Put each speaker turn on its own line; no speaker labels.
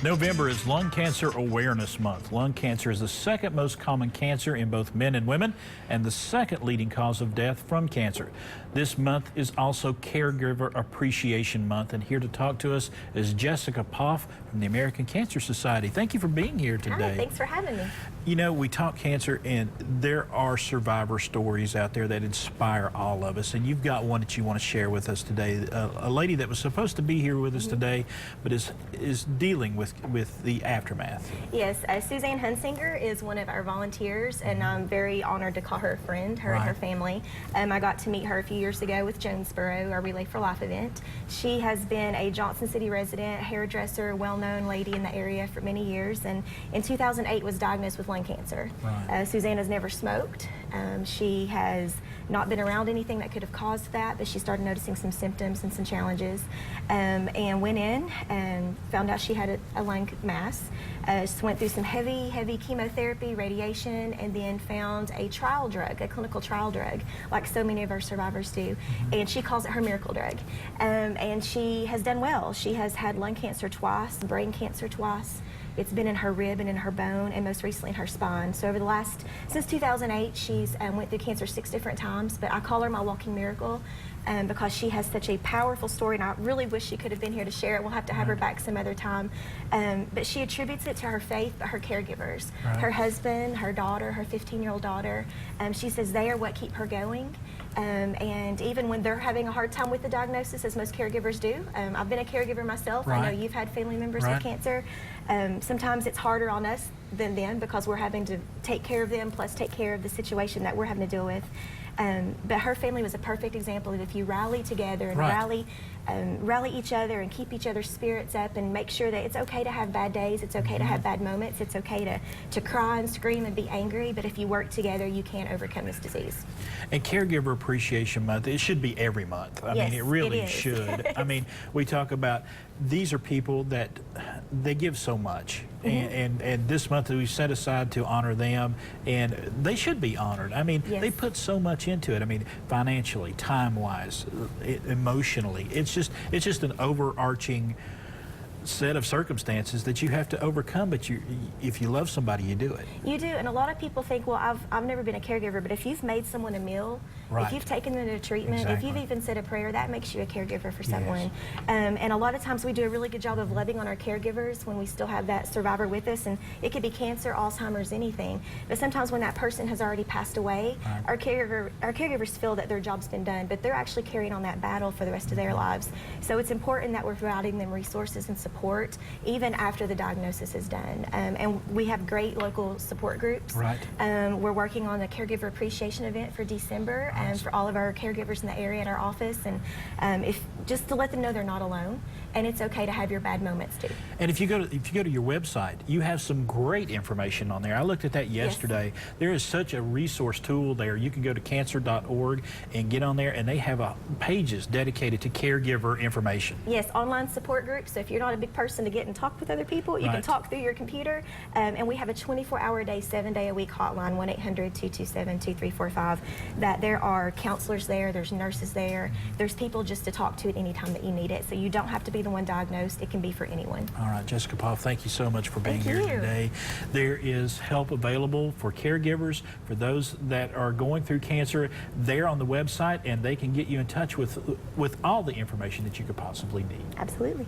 November is Lung Cancer Awareness Month. Lung cancer is the second most common cancer in both men and women and the second leading cause of death from cancer. This month is also Caregiver Appreciation Month, and here to talk to us is Jessica Poff from the American Cancer Society. Thank you for being here today.
Hi, thanks for having me.
You know, we talk cancer, and there are survivor stories out there that inspire all of us, and you've got one that you want to share with us today. A lady that was supposed to be here with us today, but is dealing with the aftermath.
Yes, Suzanne Hunsinger is one of our volunteers, and I'm very honored to call her a friend, her and her family. I got to meet her a few years ago with Jonesboro, our Relay for Life event. She has been a Johnson City resident, hairdresser, well-known lady in the area for many years, and in 2008 was diagnosed with lung cancer. Suzanne has never smoked. She has not been around anything that could have caused that, but she started noticing some symptoms and some challenges, and went in and found out she had a lung mass. She went through some heavy chemotherapy, radiation, and then found a trial drug, a clinical trial drug, like so many of our survivors do, and she calls it her miracle drug. And she has done well. She has had lung cancer twice, brain cancer twice. It's been in her rib and in her bone, and most recently in her spine. So over the since 2008, she's went through cancer 6 different times, but I call her my walking miracle because she has such a powerful story, and I really wish she could have been here to share it. We'll have to have her back some other time. But she attributes it to her faith, but her caregivers, her husband, her daughter, her 15-year-old daughter. She says they are what keep her going. And even when they're having a hard time with the diagnosis, as most caregivers do, I've been a caregiver myself. I know you've had family members with cancer. Sometimes it's harder on us than them because we're having to take care of them, plus take care of the situation that we're having to deal with. But her family was a perfect example of if you rally together and rally each other and keep each other's spirits up and make sure that it's okay to have bad days, it's okay to have bad moments, it's okay to cry and scream and be angry, but if you work together, you can overcome this disease.
And Caregiver Appreciation Month, it should be every month. I mean, it really should. I mean, we talk about these are people that they give so much, and this month we set aside to honor them, and they should be honored. I mean, they put so much into it. I mean, financially, time-wise, emotionally. It's just an overarching set of circumstances that you have to overcome, but if you love somebody, you do it.
You do, and a lot of people think, well, I've never been a caregiver, but if you've made someone a meal, if you've taken them to treatment, if you've even said a prayer, that makes you a caregiver for someone. And a lot of times we do a really good job of loving on our caregivers when we still have that survivor with us, and it could be cancer, Alzheimer's, anything. But sometimes when that person has already passed away, our caregivers feel that their job's been done, but they're actually carrying on that battle for the rest of their lives. So it's important that we're providing them resources and support even after the diagnosis is done. And we have great local support groups. We're working on the Caregiver Appreciation event for December for all of our caregivers in the area at our office, and just to let them know they're not alone, and it's okay to have your bad moments too.
And if you go to your website, you have some great information on there. I looked at that yesterday. There is such a resource tool there. You can go to cancer.org and get on there, and they have pages dedicated to caregiver information.
Yes, online support groups. So if you're not a big person to get and talk with other people, you can talk through your computer, and we have a 24-hour-a-day, 7-day-a-week hotline, 1-800-227-2345, that there are counselors there, there's nurses there, there's people just to talk to at any time that you need it, so you don't have to be the one diagnosed. It can be for anyone.
All right, Jessica Poff, thank you so much for being here today. There is help available for caregivers, for those that are going through cancer. They're on the website, and they can get you in touch with all the information that you could possibly need.
Absolutely.